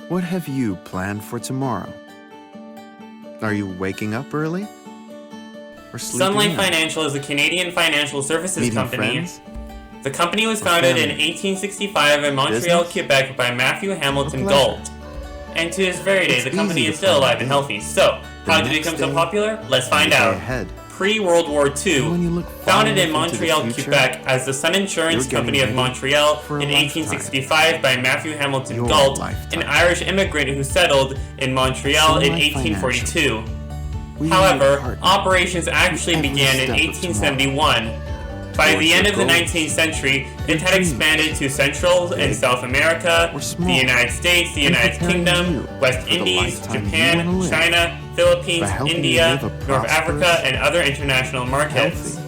What have you planned for tomorrow? Are you waking up early? Or sleeping Sun Life in? Financial is a Canadian financial services Meeting company. friends? The company was founded in family? 1865 in Montreal, Business? Quebec by Matthew Hamiliton Or Gault. pleasure? And to this very day, It's the company easy is to still find alive and a healthy. So, The how did it next become so day, popular? Let's and find the day out. ahead. Pre-World War And II, when you look founded far in enough into the Montreal, future, Quebec as the Sun Insurance you're Company of getting Montreal for a in lifetime. 1865 by Matthew Hamiliton Your Gault, lifetime. an Irish immigrant who settled in Montreal Sun in Life 1842. We are However, your partner operations actually every began in step of 1871. By Towards the end your of the goals. 19th century, Your it had dreams. expanded to Central and Big South America, or the small. United States, the And United preparing Kingdom, you West for the Indies, lifetime you Japan, wanna live. China, Philippines, By helping you India, live a North prosperous, Africa, and other international markets. healthy,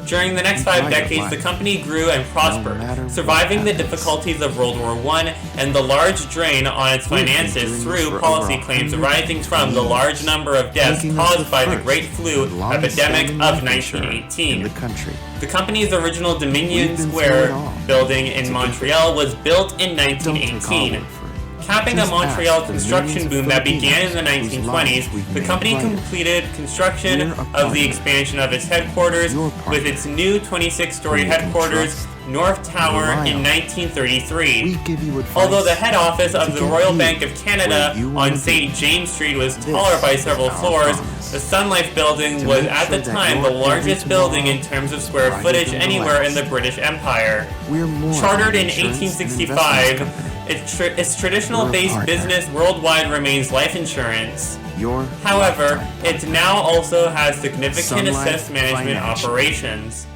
During the next and 5 brighter decades, life. the company grew and prospered, matter what surviving the happens. difficulties of World War I and the large drain on its We've been finances doing this through for policy over claims 100 arising from the years, large number of deaths making us caused the by the first Great Flu and epidemic longest-standing of life insurer 1918. in the country. The company's original Dominion We've been through Square it all building in together. Montreal was built in Don't take our 1918. word for it. Capping a Just Montreal ask the construction millions of boom that began in the Filipinos whose 1920s, lives we've the made company brighter. completed construction We're a of the partner. expansion of its headquarters Your with partner. its new 26-story Who you can headquarters, trust North Tower, rely in on. 1933. We give you advice. Although the head office of to the get Royal you Bank of Canada where you wanna on be. St. James Street was This taller by is several our floors, promise. the Sun Life building To was make at the sure that time your the largest every building tomorrow in terms of square brighter footage than the anywhere in the last. British Empire. We're more Chartered than in an insurance and 1865, investments company. its traditional We're a based partner. business worldwide remains life insurance. Your However, lifetime. it now also has significant Sun Life assessed management Financial. operations.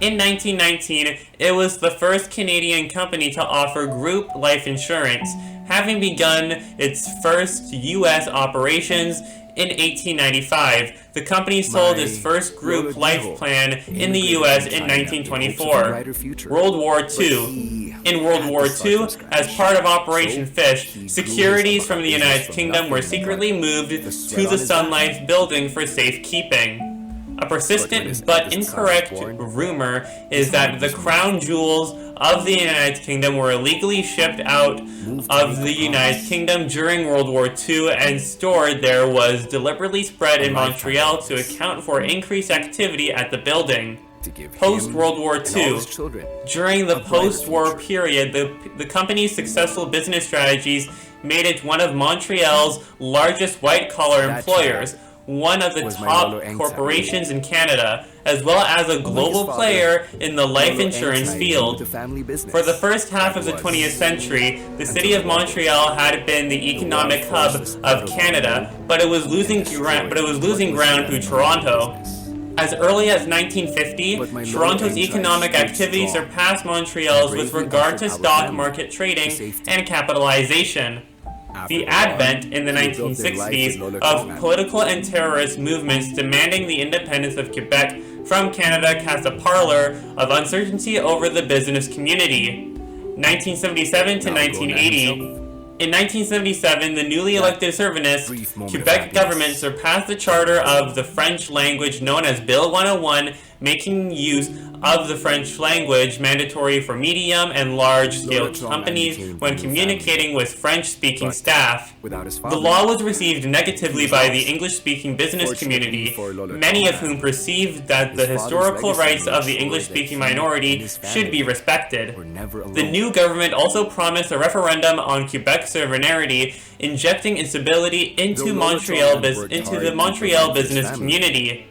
In 1919, it was the first Canadian company to offer group life insurance, having begun its first U.S. operations in 1895. The company sold its first group life plan in the U.S. in 1924. World War II. In World War II, as part of Operation Fish, securities from the United Kingdom were secretly moved to the Sun Life building for safekeeping. A persistent but incorrect rumor is that the crown jewels of the United Kingdom were illegally shipped out of the United Kingdom during World War II and stored there was deliberately spread in Montreal to account for increased activity at the building. Post-World War II. During the post-war period, the company's successful business strategies made it one of Montreal's largest white-collar employers, one of the top corporations in Canada, as well as a global player in the life insurance field. For the first half of the 20th century, the city of Montreal had been the economic hub of Canada, but it was losing ground to Toronto. As early as 1950, Toronto's economic activity surpassed Montreal's with regard to stock market trading and capitalization. The advent in the 1960s of political and terrorist movements demanding the independence of Quebec from Canada cast a parlor of uncertainty over the business community. 1977 to 1980. In 1977, the newly elected Souverainist Quebec government surpassed the charter of the French language known as Bill 101, making use of the French language mandatory for medium and large-scale companies when communicating with French-speaking staff. The law was received negatively by the English-speaking business community, many of whom perceived that the historical rights of the English-speaking minority should be respected. The new government also promised a referendum on Quebec sovereignty, injecting instability into the Montreal business community.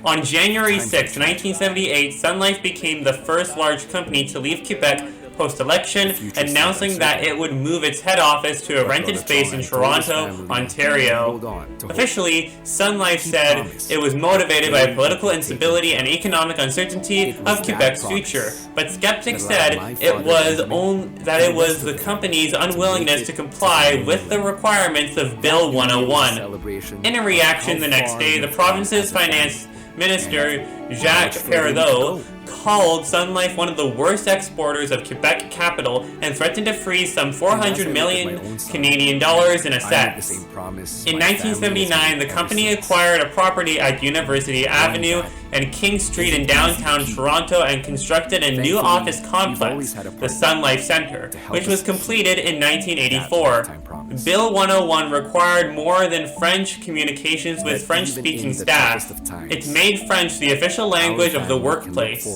On January 6, 1978, Sun Life became the first large company to leave Quebec post-election, announcing that it would move its head office to a rented space in Toronto, Ontario. Officially, Sun Life said it was motivated by political instability and economic uncertainty of Quebec's future, but skeptics said it was the company's unwillingness to comply with the requirements of Bill 101. In a reaction the next day, the province's finance Minister Jacques Parizeau called Sun Life one of the worst exporters of Quebec capital and threatened to freeze some 400 million Canadian dollars in assets. In 1979, the company acquired a property at University Avenue and King Street in downtown Toronto and constructed a new office complex, the Sun Life Centre, which was completed in 1984. Bill 101 required more than French communications with French-speaking staff. It made French the official language of the workplace.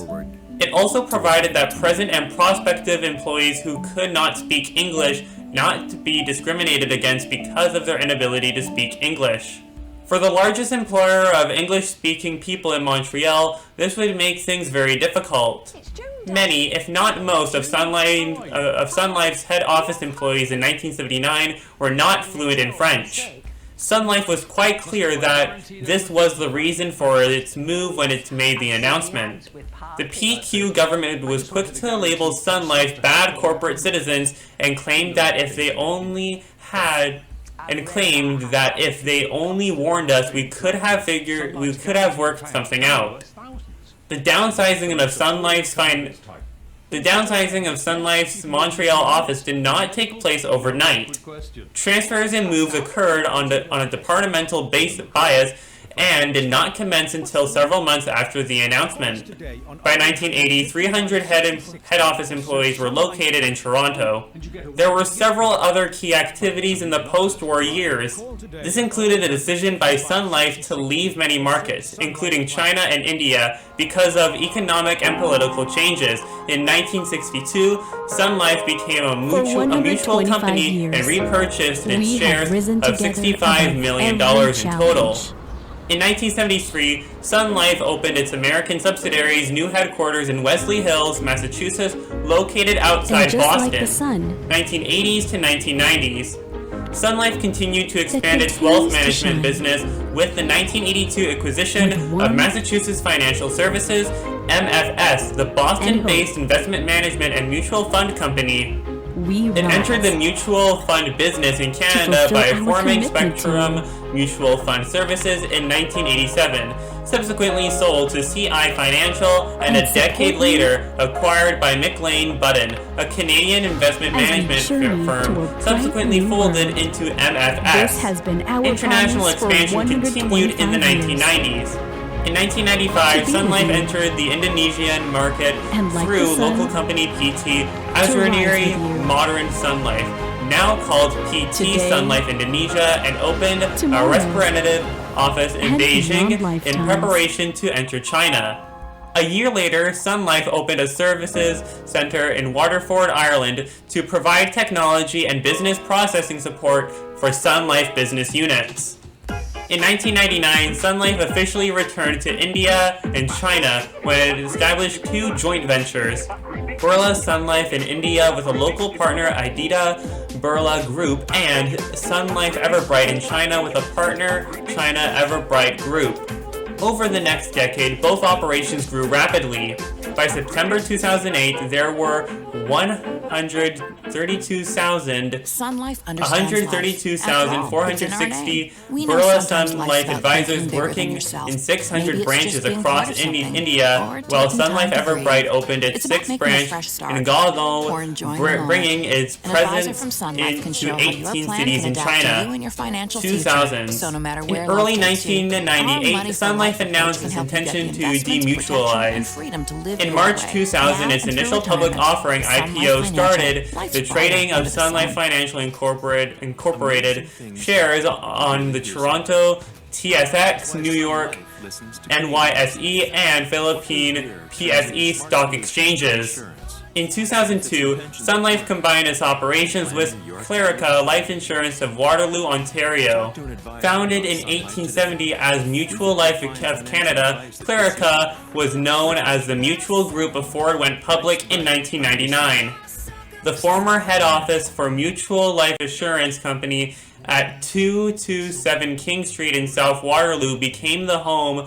It also provided that present and prospective employees who could not speak English not be discriminated against because of their inability to speak English. For the largest employer of English-speaking people in Montreal, this would make things very difficult. Many, if not most, of Sun Life's head office employees in 1979 were not fluent in French. Sun Life was quite clear that this was the reason for its move when it made the announcement. The PQ government was quick to label Sun Life bad corporate citizens and claimed that if they only warned us, we could have worked something out. The downsizing of Sun Life's Montreal office did not take place overnight. Transfers and moves occurred on a departmental bias and did not commence until several months after the announcement. By 1980, 300 head office employees were located in Toronto. There were several other key activities in the post-war years. This included a decision by Sun Life to leave many markets, including China and India, because of economic and political changes. In 1962, Sun Life became a mutual company and repurchased its shares of $65 million in total. In 1973, Sun Life opened its American subsidiary's new headquarters in Wesley Hills, Massachusetts, located outside Boston. 1980s to 1990s. Sun Life continued to expand its wealth management business with the 1982 acquisition of Massachusetts Financial Services, MFS, the Boston-based investment management and mutual fund company. It entered the mutual fund business in Canada by forming Spectrum Mutual Fund Services in 1987, subsequently sold to CI Financial, and a decade later acquired by McLean Button, a Canadian investment management firm, subsequently folded into MFS. International expansion continued in the 1990s. In 1995, Sun Life entered the Indonesian market through local company PT Azurniri Modern Sun Life, now called PT Sun Life Indonesia, and opened a representative office in Beijing in preparation to enter China. A year later, Sun Life opened a services center in Waterford, Ireland, to provide technology and business processing support for Sun Life business units. In 1999, Sun Life officially returned to India and China when it established two joint ventures, Birla Sun Life in India with a local partner Aditya Birla Group, and Sun Life Everbright in China with a partner China Everbright Group. Over the next decade, both operations grew rapidly. By September 2008, there were 132,460 Birla Sun Life advisors working in 600 branches across India, while Sun Life Everbright opened its sixth branch in Guangdong, bringing its presence into 18 cities in China. 2000. In early 1998, Sun Life announced its intention to demutualize. In March 2000, its initial public offering IPO started the trading of Sun Life Financial Incorporated shares on the Toronto TSX, New York NYSE, and Philippine PSE stock exchanges. In 2002, Sun Life combined its operations with Clerica Life Insurance of Waterloo, Ontario. Founded in 1870 as Mutual Life of Canada, Clerica was known as the Mutual Group before it went public in 1999. The former head office for Mutual Life Assurance Company at 227 King Street in South Waterloo became the home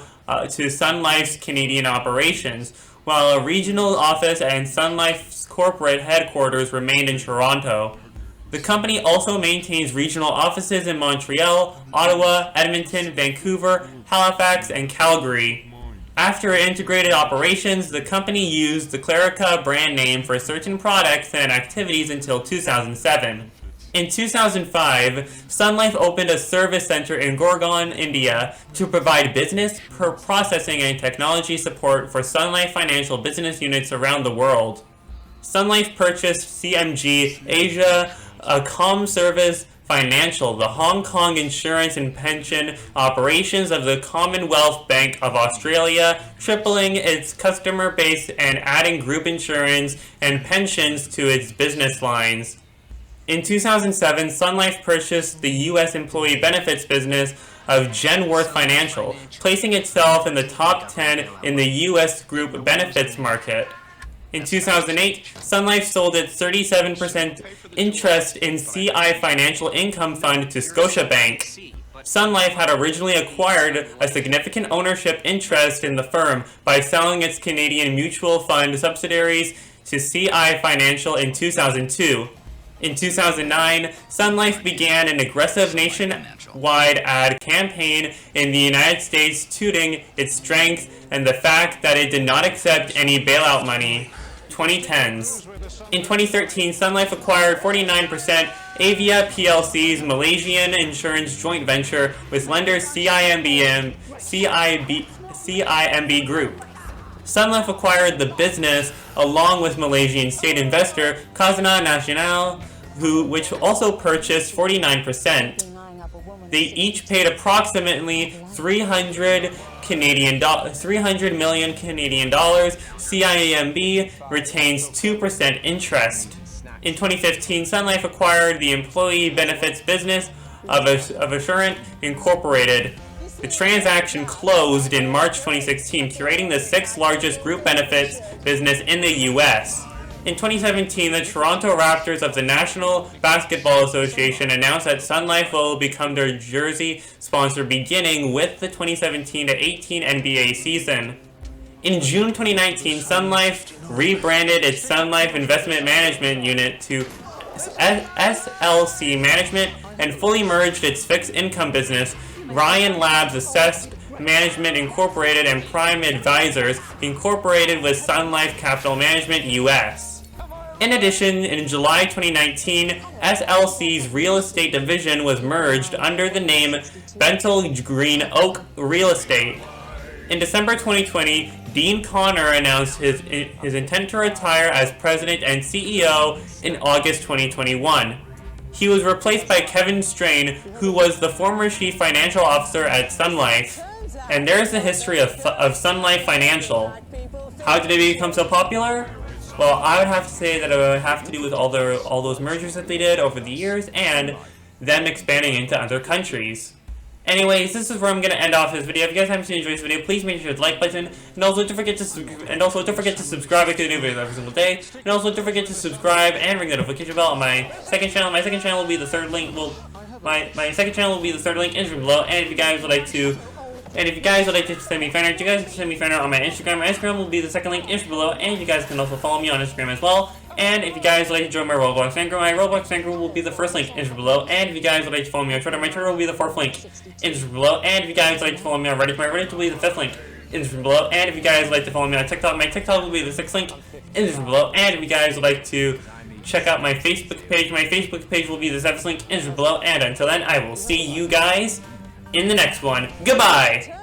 to Sun Life's Canadian operations, while a regional office and Sun Life's corporate headquarters remained in Toronto. The company also maintains regional offices in Montreal, Ottawa, Edmonton, Vancouver, Halifax, and Calgary. After integrated operations, the company used the Clerica brand name for certain products and activities until 2007. In 2005, Sun Life opened a service center in Gurgaon, India, to provide business processing and technology support for Sun Life financial business units around the world. Sun Life purchased CMG Asia, a comm service Financial, the Hong Kong insurance and pension operations of the Commonwealth Bank of Australia, tripling its customer base and adding group insurance and pensions to its business lines. In 2007, Sun Life purchased the U.S. employee benefits business of Genworth Financial, placing itself in the top 10 in the U.S. group benefits market. In 2008, Sun Life sold its 37% interest in CI Financial Income Fund to Scotiabank. Sun Life had originally acquired a significant ownership interest in the firm by selling its Canadian mutual fund subsidiaries to CI Financial in 2002. In 2009, Sun Life began an aggressive nationwide ad campaign in the United States touting its strength and the fact that it did not accept any bailout money. 2010s. In 2013, Sun Life acquired 49% Avia PLC's Malaysian insurance joint venture with lender CIMB Group. Sun Life acquired the business along with Malaysian state investor Khazanah Nasional, which also purchased 49%. They each paid approximately 300 million Canadian dollars. CIMB retains 2% interest. In 2015, Sun Life acquired the employee benefits business of Assurant Incorporated. The transaction closed in March 2016, creating the sixth largest group benefits business in the U.S. In 2017, the Toronto Raptors of the National Basketball Association announced that Sun Life will become their jersey sponsor beginning with the 2017-18 NBA season. In June 2019, Sun Life rebranded its Sun Life Investment Management Unit to SLC Management and fully merged its fixed income business, Ryan Labs Assessed Management Incorporated and Prime Advisors Incorporated with Sun Life Capital Management US. In addition, in July 2019, SLC's real estate division was merged under the name Bentall Green Oak Real Estate. In December 2020, Dean Connor announced his intent to retire as president and CEO in August 2021. He was replaced by Kevin Strain, who was the former chief financial officer at Sun Life. And there's the history of Sun Life Financial. How did it become so popular? Well, I would have to say that it would have to do with all those mergers that they did over the years and them expanding into other countries. Anyways, this is where I'm going to end off this video. If you guys haven't enjoyed this video, please make sure to hit the like button, and also don't forget to subscribe because I do new videos every single day. And also don't forget to subscribe and ring the notification bell on my second channel. My second channel will be the third link. My second channel will be the third link in the description below. And if you guys would like to send me fan art, you guys can send me fan art on my Instagram. My Instagram will be the second link in the description below, and you guys can also follow me on Instagram as well. And if you guys would like to join my Roblox fan group, my Roblox fan group will be the first link in the description below. And if you guys would like to follow me on Twitter, my Twitter will be the fourth link in the description below. And if you guys would like to follow me on Reddit, my Reddit will be the fifth link in the description below. And if you guys would like to follow me on TikTok, my TikTok will be the sixth link in the description below. And if you guys would like to check out my Facebook page, my Facebook page will be the seventh link in the description below. And until then, I will see you guys in the next one. Goodbye!